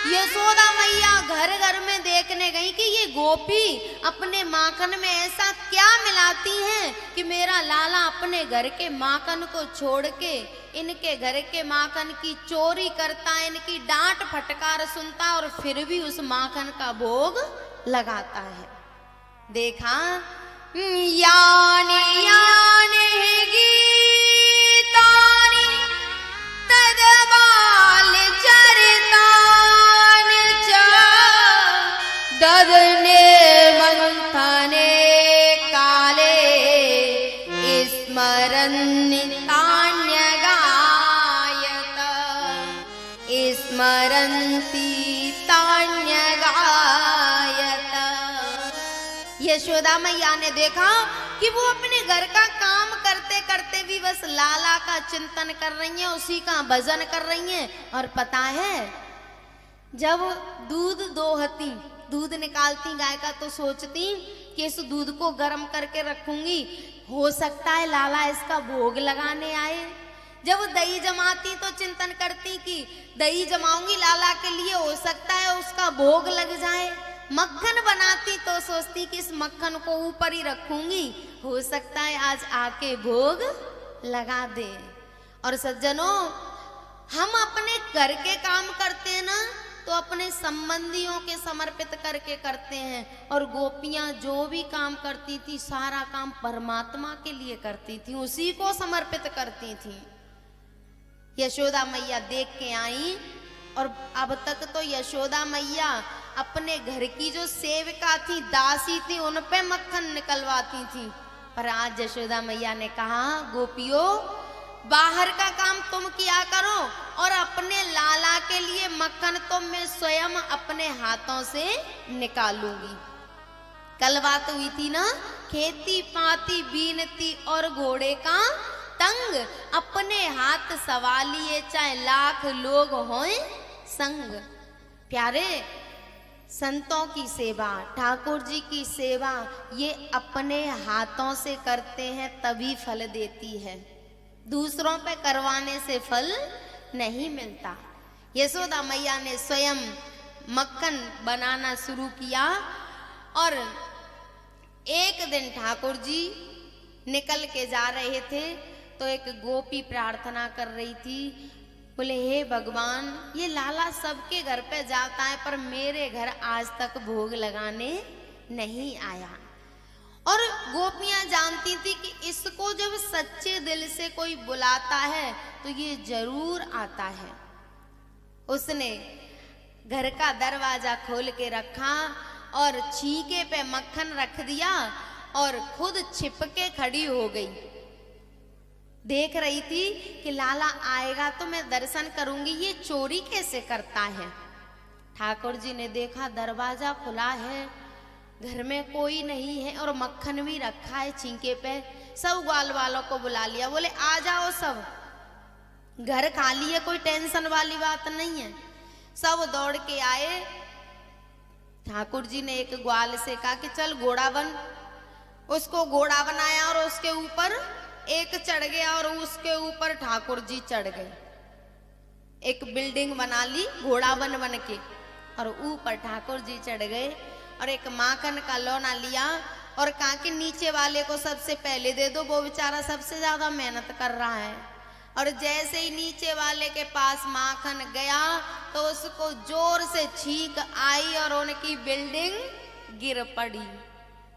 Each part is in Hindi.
यशोदा मैया घर घर में देखने गई कि ये गोपी अपने माखन में ऐसा क्या मिलाती हैं कि मेरा लाला अपने घर के माखन को छोड़ के इनके घर के माखन की चोरी करता है, इनकी डांट फटकार सुनता है और फिर भी उस माखन का भोग लगाता है। देखा यानी यानी गीतानि तदबाल चरितान च ददने मंथने काले स्मरन्तान्यगायत स्मरन्ति तान्यगायत। यशोदा मैया ने देखा कि वो अपने घर का काम करते करते भी बस लाला का चिंतन कर रही हैं, उसी का भजन कर रही हैं। और पता है जब दूध दोहती, दूध निकालती गाय का, तो सोचती कि इस दूध को गर्म करके रखूंगी, हो सकता है लाला इसका भोग लगाने आए। जब दही जमाती तो चिंतन करती कि दही जमाऊंगी लाला के लिए, हो सकता है उसका भोग लग जाए। मक्खन बनाती तो सोचती कि इस मक्खन को ऊपर ही रखूंगी, हो सकता है आज आके भोग लगा दे। और सज्जनों, हम अपने घर के काम करते हैं ना, तो अपने संबंधियों के समर्पित करके करते हैं। और गोपियां जो भी काम करती थी सारा काम परमात्मा के लिए करती थी, उसी को समर्पित करती थी। यशोदा मैया देख के आई, और अब तक तो यशोदा मैया अपने घर की जो सेविका थी, दासी थी, उन पे मक्खन निकलवाती थी। पर आज यशोदा मैया ने कहा, गोपियों बाहर का काम तुम किया करो और अपने लाला के लिए मक्खन तो मैं स्वयं अपने हाथों से निकालूंगी। कल बात हुई थी ना, खेती पाती बीनती और घोड़े का तंग, अपने हाथ सवालिए चाहे लाख लोग हों संग। प्यारे, संतों की सेवा, ठाकुर जी की सेवा ये अपने हाथों से करते हैं तभी फल देती है, दूसरों पे करवाने से फल नहीं मिलता। यशोदा मैया ने स्वयं मक्खन बनाना शुरू किया। और एक दिन ठाकुर जी निकल के जा रहे थे तो एक गोपी प्रार्थना कर रही थी, बोले हे भगवान, ये लाला सबके घर पे जाता है पर मेरे घर आज तक भोग लगाने नहीं आया। और गोपियां जानती थी कि इसको जब सच्चे दिल से कोई बुलाता है तो ये जरूर आता है। उसने घर का दरवाजा खोल के रखा और छीके पे मक्खन रख दिया और खुद छिपके खड़ी हो गई। देख रही थी कि लाला आएगा तो मैं दर्शन करूंगी, ये चोरी कैसे करता है। ठाकुर जी ने देखा दरवाजा खुला है, घर में कोई नहीं है और मक्खन भी रखा है छींके पे। सब ग्वाल वालों को बुला लिया, बोले आ जाओ सब, घर खाली है, कोई टेंशन वाली बात नहीं है। सब दौड़ के आए। ठाकुर जी ने एक ग्वाल से कहा कि चल घोड़ा बन। उसको घोड़ा बनाया और उसके ऊपर एक चढ़ गया और उसके ऊपर ठाकुर जी चढ़ गए। एक बिल्डिंग बना ली घोड़ा बन बन के और ऊपर ठाकुर जी चढ़ गए। और एक माखन का लौना लिया और कहा कि नीचे वाले को सबसे पहले दे दो, वो बेचारा सबसे ज्यादा मेहनत कर रहा है। और जैसे ही नीचे वाले के पास माखन गया तो उसको जोर से छींक आई और उनकी बिल्डिंग गिर पड़ी।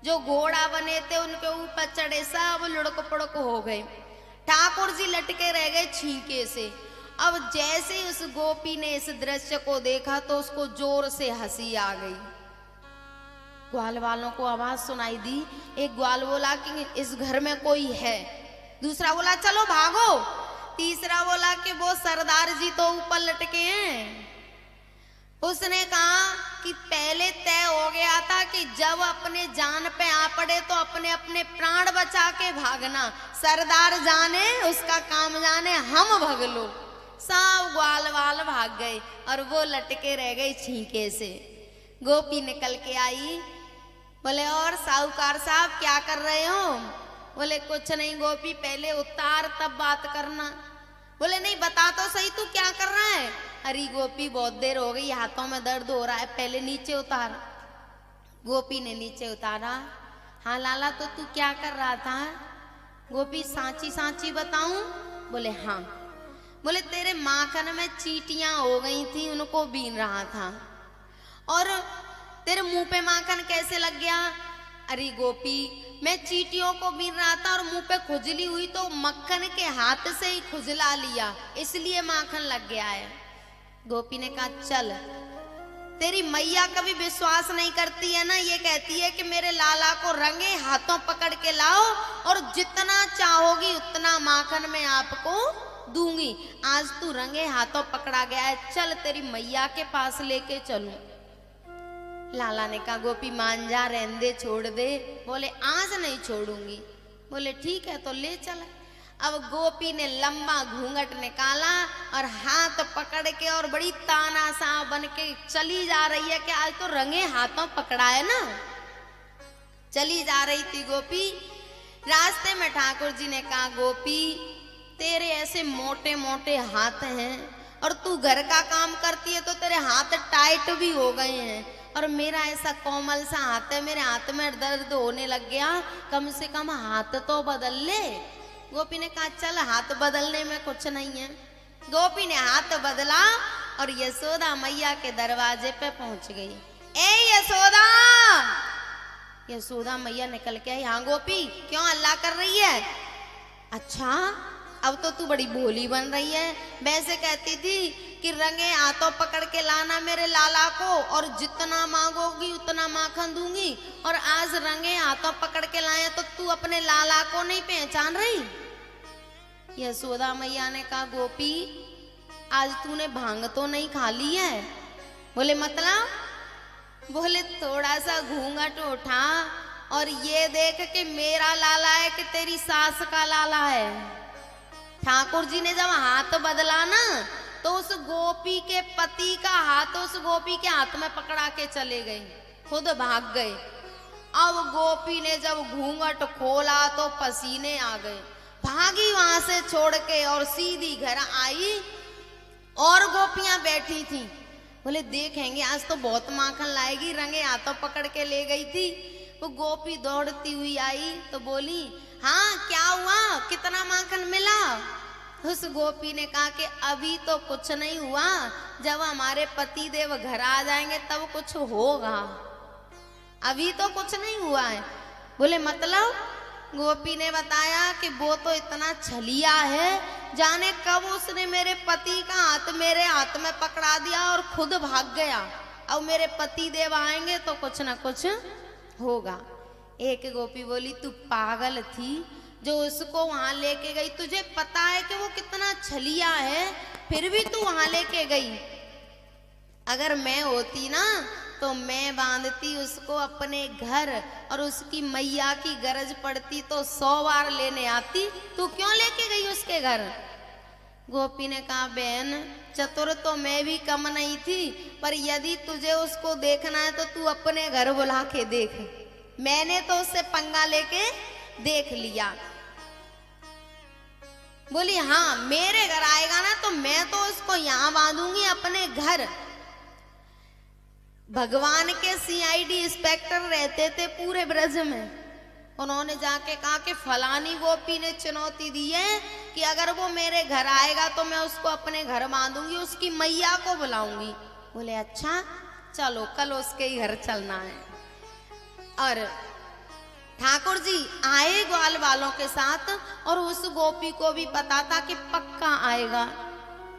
जो घोड़ा बने थे उनके ऊपर चढ़े सब लुढ़क पुढ़क हो गए। ठाकुर जी लटके रह गए छींके से। अब जैसे ही उस गोपी ने इस दृश्य को देखा तो उसको जोर से हंसी आ गई। ग्वाल वालों को आवाज सुनाई दी। एक ग्वाल बोला कि इस घर में कोई है, दूसरा बोला चलो भागो, तीसरा बोला कि वो सरदार जी तो ऊपर लटके हैं। उसने कहा कि पहले तय हो गया था कि जब अपने जान पे आ पड़े तो अपने अपने प्राण बचा के भागना, सरदार जाने उसका काम जाने, हम भाग लो। सब ग्वाल वाल भाग गए और वो लटके रह गए छींके से। गोपी निकल के आई, बोले और साहूकार साहब क्या कर रहे हो? बोले कुछ नहीं गोपी, पहले उतार तब बात करना। बोले नहीं बता तो सही तू क्या कर रहा है? अरे गोपी बहुत देर हो गई, हाथों में दर्द हो रहा है, पहले नीचे उतार। गोपी ने नीचे उतारा। हाँ लाला, तो तू क्या कर रहा था? गोपी सांची सांची बताऊं? बोले हाँ। बोले तेरे माखन में चींटियां हो गई थी, उनको बीन रहा था। और तेरे मुंह पे माखन कैसे लग गया? अरे गोपी, मैं चींटियों को बीन रहा था और मुंह पे खुजली हुई तो मक्खन के हाथ से ही खुजला लिया, इसलिए माखन लग गया है। गोपी ने कहा चल, तेरी मैया कभी विश्वास नहीं करती है ना, ये कहती है कि मेरे लाला को रंगे हाथों पकड़ के लाओ और जितना चाहोगी उतना माखन मैं आपको दूंगी। आज तू रंगे हाथों पकड़ा गया है, चल तेरी मैया के पास लेके चलूं। लाला ने कहा गोपी मान जा, रहने दे, छोड़ दे। बोले आज नहीं छोड़ूंगी। बोले ठीक है, तो ले चल। अब गोपी ने लंबा घूंघट निकाला और हाथ पकड़ के और बड़ी तानाशाह बन के चली जा रही है कि आज तो रंगे हाथों पकड़ा है ना। चली जा रही थी गोपी। रास्ते में ठाकुर जी ने कहा गोपी, तेरे ऐसे मोटे मोटे हाथ हैं और तू घर का काम करती है तो तेरे हाथ टाइट भी हो गए हैं, और मेरा ऐसा कोमल सा हाथ है, मेरे हाथ में दर्द होने लग गया, कम से कम हाथ तो बदल ले। गोपी ने कहा चल, हाथ बदलने में कुछ नहीं है। गोपी ने हाथ बदला और यशोदा मैया के दरवाजे पे पहुंच गई। ए यशोदा! यशोदा मैया निकल के आई। हाँ गोपी, क्यों हल्ला कर रही है? अच्छा, अब तो तू बड़ी भोली बन रही है। वैसे कहती थी कि रंगे हाथों पकड़ के लाना मेरे लाला को और जितना मांगोगी उतना माखन दूंगी, और आज रंगे हाथों पकड़ के लाए तो तू अपने लाला को नहीं पहचान रही? यशोदा मैया ने कहा गोपी, आज तूने भांग तो नहीं खा ली है? बोले मतलब? बोले थोड़ा सा घूंघट उठा और ये देख कि मेरा लाला है कि तेरी सास का लाला है। ठाकुर जी ने जब हाथ बदला ना तो उस गोपी के पति का हाथ उस गोपी के हाथ में पकड़ा के चले गए, खुद भाग गए। अब गोपी ने जब घूंघट खोला तो पसीने आ गए, भागी वहां से छोड़ के और सीधी घर आई। और गोपियां बैठी थी, बोले देखेंगे आज तो बहुत माखन लाएगी, रंगे हाथों पकड़ के ले गई थी। वो गोपी दौड़ती हुई आई तो बोली हाँ क्या हुआ, कितना माखन मिला? उस गोपी ने कहा कि अभी तो कुछ नहीं हुआ, जब हमारे पति देव घर आ जाएंगे तब कुछ होगा, अभी तो कुछ नहीं हुआ है। बोले मतलब? गोपी ने बताया कि वो तो इतना छलिया है, जाने कब उसने मेरे पति का हाथ मेरे हाथ में पकड़ा दिया और खुद भाग गया। अब मेरे पति देव आएंगे तो कुछ ना कुछ होगा। एक गोपी बोली तू पागल थी जो उसको वहां लेके गई, तुझे पता है कि वो कितना छलिया है, फिर भी तू वहां लेके गई। अगर मैं होती ना तो मैं बांधती उसको अपने घर और उसकी मैया की गरज पड़ती तो 100 बार लेने आती, तू क्यों लेके गई उसके घर? गोपी ने कहा बहन, चतुर तो मैं भी कम नहीं थी, पर यदि तुझे उसको देखना है तो तू अपने घर बुला के देख, मैंने तो उससे पंगा लेके देख लिया। बोली हाँ मेरे घर आएगा ना तो मैं तो उसको यहां बांधूंगी अपने घर। भगवान के सीआईडी इंस्पेक्टर रहते थे पूरे ब्रज में, उन्होंने जाके कहा कि फलानी गोपी ने चुनौती दी है कि अगर वो मेरे घर आएगा तो मैं उसको अपने घर बांधूंगी, उसकी मैया को बुलाऊंगी। बोले अच्छा चलो कल उसके ही घर चलना है। और ठाकुर जी आए ग्वाल वालों के साथ और उस गोपी को भी पता था कि पक्का आएगा,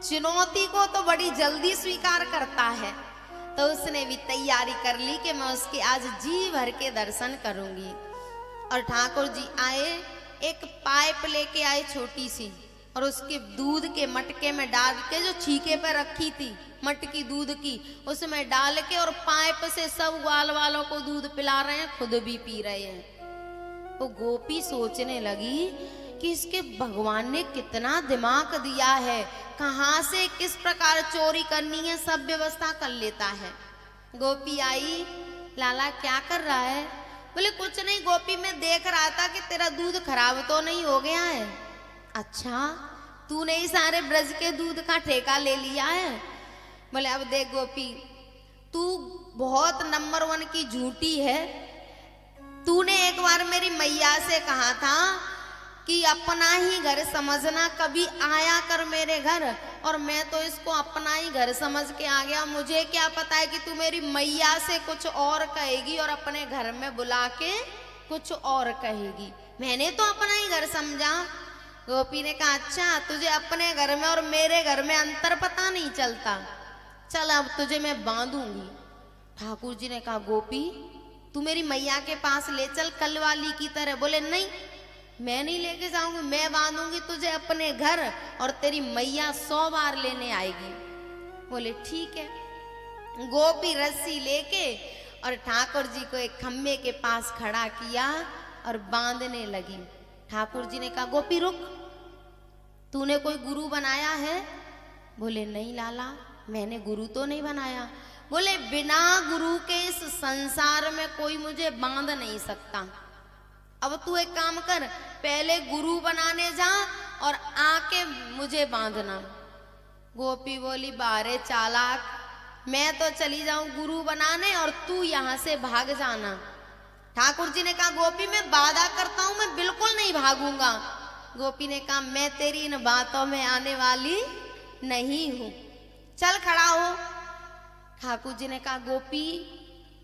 चुनौती को तो बड़ी जल्दी स्वीकार करता है, तो उसने भी तैयारी कर ली कि मैं उसके आज जी भर के दर्शन करूंगी। और ठाकुर जी आए, एक पाइप लेके आए छोटी सी, और उसके दूध के मटके में डाल के, जो छीके पे रखी थी मटकी दूध की, उसमें डाल के और पाइप से सब ग्वाल वालों को दूध पिला रहे हैं, खुद भी पी रहे हैं। वो गोपी सोचने लगी कि इसके भगवान ने कितना दिमाग दिया है, कहाँ से किस प्रकार चोरी करनी है सब व्यवस्था कर लेता है। गोपी आई, लाला क्या कर रहा है? बोले कुछ नहीं गोपी, मैं देख रहा था कि तेरा दूध खराब तो नहीं हो गया है। अच्छा तूने ही सारे ब्रज के दूध का ठेका ले लिया है? बोले अब देख गोपी, तू बहुत नंबर 1 की झूठी है। तूने एक बार मेरी मैया से कहा था कि अपना ही घर समझना, कभी आया कर मेरे घर, और मैं तो इसको अपना ही घर समझ के आ गया। मुझे क्या पता है कि तू मेरी मैया से कुछ और कहेगी और अपने घर में बुला के कुछ और कहेगी। मैंने तो अपना ही घर समझा। गोपी ने कहा अच्छा, तुझे अपने घर में और मेरे घर में अंतर पता नहीं चलता, चल अब तुझे मैं बांधूंगी। ठाकुर जी ने कहा गोपी तू मेरी मैया के पास ले चल कल वाली की तरह। बोले नहीं, मैं नहीं लेके जाऊंगी, मैं बांधूंगी तुझे अपने घर और तेरी मैया 100 बार लेने आएगी। बोले ठीक है। गोपी रस्सी लेके और ठाकुर जी को एक खम्भे के पास खड़ा किया और बांधने लगी। ठाकुर जी ने कहा गोपी रुक, तूने कोई गुरु बनाया है? बोले नहीं लाला, मैंने गुरु तो नहीं बनाया। बोले बिना गुरु के इस संसार में कोई मुझे बांध नहीं सकता। अब तू एक काम कर, पहले गुरु बनाने जा और आके मुझे बांधना। गोपी बोली बारे चालाक, मैं तो चली जाऊं गुरु बनाने और तू यहां से भाग जाना। ठाकुर जी ने कहा गोपी मैं वादा करता हूं मैं बिल्कुल नहीं भागूंगा। गोपी ने कहा मैं तेरी इन बातों में आने वाली नहीं हूं, चल खड़ा हो। ठाकुर जी ने कहा गोपी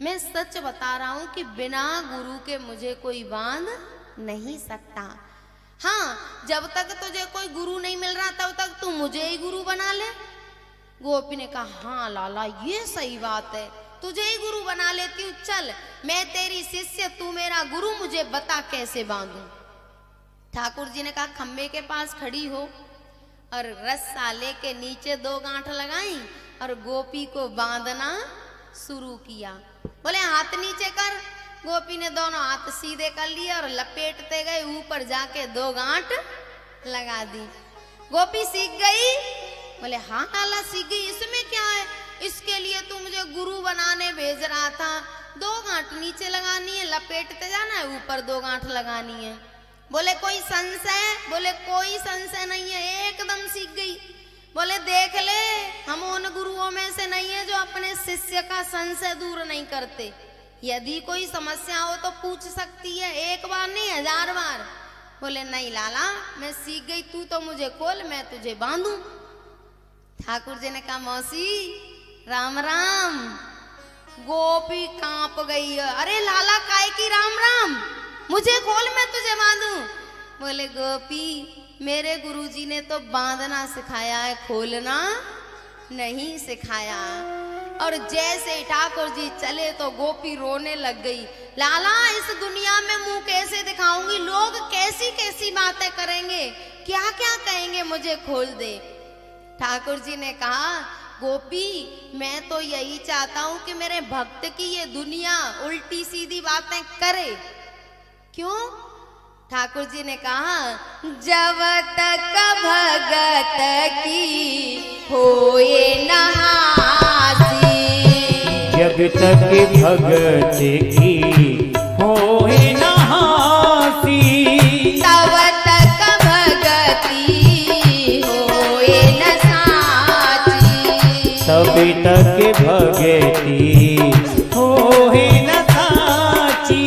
मैं सच बता रहा हूं कि बिना गुरु के मुझे कोई बांध नहीं सकता। हाँ, जब तक तुझे कोई गुरु नहीं मिल रहा तब तक तू मुझे ही गुरु बना ले। गोपी ने कहा हाँ लाला ये सही बात है, तुझे ही गुरु बना लेती हूँ, चल मैं तेरी शिष्य तू मेरा गुरु, मुझे बता कैसे बांधूं। ठाकुर जी ने कहा खम्भे के पास खड़ी हो और रस्सा लेके नीचे 2 गांठ लगाई और गोपी को बांधना शुरू किया। बोले हाथ नीचे कर। गोपी ने दोनों हाथ सीधे कर लिए और लपेटते गए, ऊपर जाके 2 गांठ लगा दी। गोपी सीख गई? बोले हाँ लाला सीख गई, इसमें क्या है, इसके लिए तू मुझे गुरु बनाने भेज रहा था। 2 गांठ नीचे लगानी है, लपेटते जाना है, ऊपर 2 गांठ लगानी है। बोले कोई संशय? बोले कोई संशय नहीं है, एकदम सीख गई। बोले देख ले, हम उन गुरुओं में से नहीं है जो अपने शिष्य का संशय दूर नहीं करते। यदि कोई समस्या हो तो पूछ सकती है, एक बार नहीं 1000 बार। बोले नहीं लाला मैं सीख गई, तू तो मुझे खोल, मैं तुझे बांधूं। ठाकुर जी ने कहा मौसी राम राम। गोपी कांप गई, अरे लाला काय की राम राम, मुझे खोल मैं तुझे बांधूं। बोले गोपी मेरे गुरुजी ने तो बांधना सिखाया है, खोलना नहीं सिखाया। और जैसे ही ठाकुर जी चले तो गोपी रोने लग गई। लाला इस दुनिया में मुंह कैसे दिखाऊंगी, लोग कैसी कैसी बातें करेंगे, क्या क्या कहेंगे, मुझे खोल दे। ठाकुर जी ने कहा गोपी मैं तो यही चाहता हूं कि मेरे भक्त की ये दुनिया उल्टी सीधी बातें करे। क्यों? ठाकुर जी ने कहा जब तक भगत की होए नहासी, जब तक भगत की होए नहासी, तब तक भगती होए न साची, तब तक भगती होए न साची।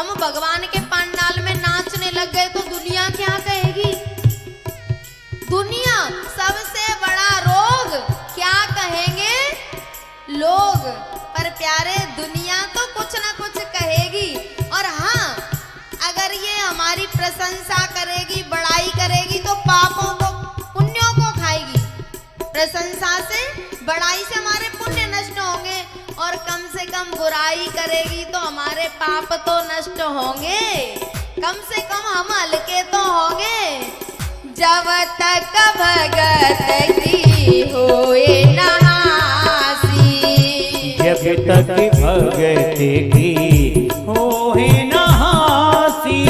हम भगवान के पंडाल में नाचने लग गए तो दुनिया क्या कहेगी? दुनिया सबसे बड़ा रोग क्या कहेंगे लोग। पर प्यारे दुनिया तो कुछ ना कुछ कहेगी। और हाँ, अगर ये हमारी प्रशंसा करेगी, बड़ाई करेगी तो पापों को पुण्यों को खाएगी। प्रशंसा से, बड़ाई से हमारे पुण्य नष्ट होंगे, और कम से कम बुराई करेगी तो हमारे पाप तो नष्ट होंगे, कम से कम हम हल्के तो होंगे। जब तक भगत की होए नहासी, जब तक भगत की होए नहासी,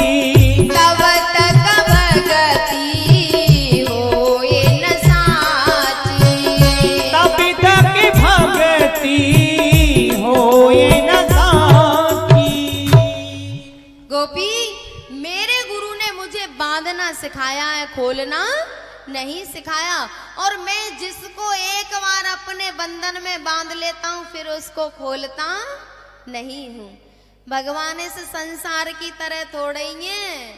तब तक भगती होए न साची, तब तक भगती होए न साची। गोपी, मेरे गुरु ने मुझे बांधना सिखाया है, खोलना नहीं सिखाया। और मैं जिसको एक बार अपने बंधन में बांध लेता हूँ फिर उसको खोलता नहीं हूँ। भगवान इस संसार की तरह थोड़े ही हैं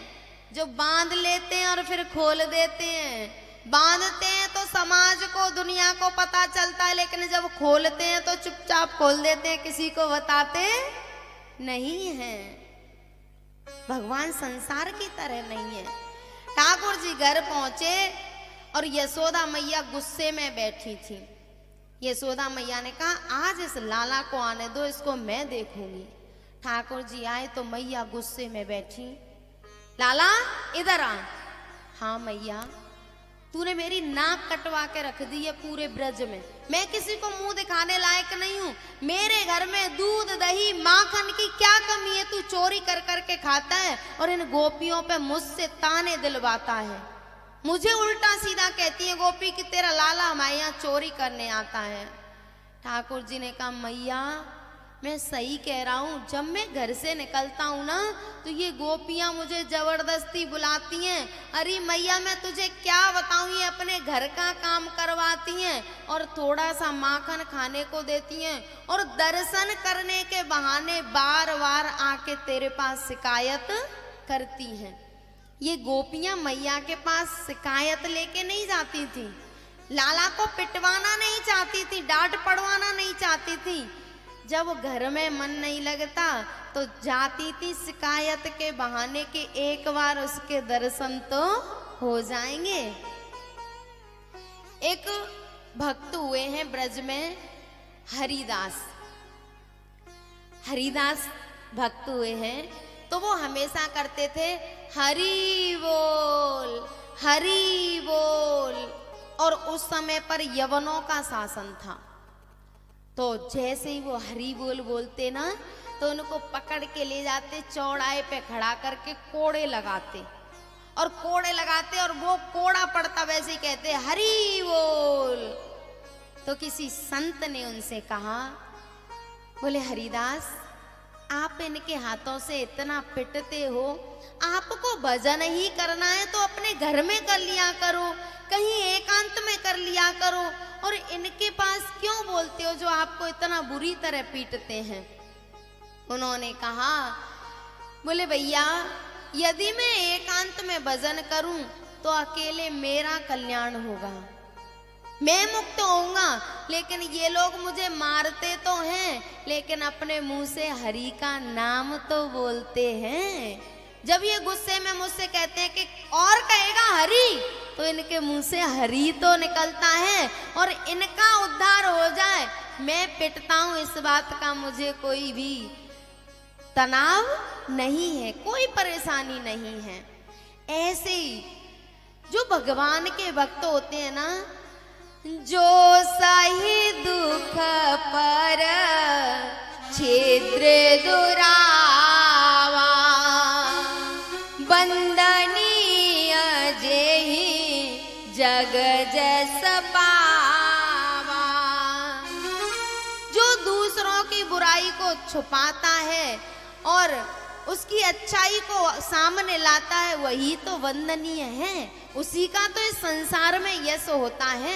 जो बांध लेते हैं और फिर खोल देते हैं। बांधते हैं तो समाज को, दुनिया को पता चलता है, लेकिन जब खोलते हैं तो चुपचाप खोल देते हैं, किसी को बताते नहीं हैं। भगवान संसार की तरह नहीं है। ठाकुर जी घर पहुंचे और यशोदा मैया गुस्से में बैठी थी। यशोदा मैया ने कहा आज इस लाला को आने दो, इसको मैं देखूंगी। ठाकुर जी आए तो मैया गुस्से में बैठी। लाला इधर आ। हाँ मैया, तूने मेरी नाक कटवा के रख दी है पूरे ब्रज में। मैं किसी को मुंह दिखाने लायक नहीं हूँ। मेरे घर में दूध दही माखन की क्या कमी है? तू चोरी कर कर के खाता है और इन गोपियों पे मुझसे ताने दिलवाता है। मुझे उल्टा सीधा कहती है गोपी कि तेरा लाला हमारे यहाँ चोरी करने आता है। ठाकुर जी ने कहा मैया मैं सही कह रहा हूँ। जब मैं घर से निकलता हूँ ना तो ये गोपियाँ मुझे जबरदस्ती बुलाती हैं। अरे मैया मैं तुझे क्या बताऊँ, ये अपने घर का काम करवाती हैं और थोड़ा सा माखन खाने को देती हैं और दर्शन करने के बहाने बार बार आके तेरे पास शिकायत करती हैं। ये गोपियाँ मैया के पास शिकायत लेके नहीं जाती थी, लाला को पिटवाना नहीं चाहती थी, डांट पड़वाना नहीं चाहती थी। जब घर में मन नहीं लगता तो जाती थी शिकायत के बहाने के एक बार उसके दर्शन तो हो जाएंगे। एक भक्त हुए हैं ब्रज में, हरिदास। हरिदास भक्त हुए हैं तो वो हमेशा करते थे हरि बोल हरि बोल। और उस समय पर यवनों का शासन था, तो जैसे ही वो हरि बोल बोलते ना तो उनको पकड़ के ले जाते, चौड़ाए पे खड़ा करके कोड़े लगाते और कोड़े लगाते और वो कोड़ा पड़ता वैसे ही कहते हरि बोल। तो किसी संत ने उनसे कहा, बोले हरिदास आप इनके हाथों से इतना पिटते हो, आपको भजन ही करना है तो अपने घर में कर लिया करो, कहीं एकांत में कर लिया करो, और इनके पास क्यों बोलते हो जो आपको इतना बुरी तरह पीटते हैं। उन्होंने कहा, बोले भैया यदि मैं एकांत में भजन करूं तो अकेले मेरा कल्याण होगा, मैं मुक्त होऊंगा, लेकिन ये लोग मुझे मारते तो हैं लेकिन अपने मुंह से हरि का नाम तो बोलते हैं। जब ये गुस्से में मुझसे कहते हैं कि और कहेगा हरि, तो इनके मुंह से हरि तो निकलता है और इनका उद्धार हो जाए। मैं पिटता हूं इस बात का मुझे कोई भी तनाव नहीं है, कोई परेशानी नहीं है। ऐसे ही जो भगवान के भक्त होते हैं ना, जो सही दुख पर छिद्र दुरावा, वंदनीय जेहि जग जस पावा। जो दूसरों की बुराई को छुपाता है और उसकी अच्छाई को सामने लाता है वही तो वंदनीय है, उसी का तो इस संसार में यश होता है।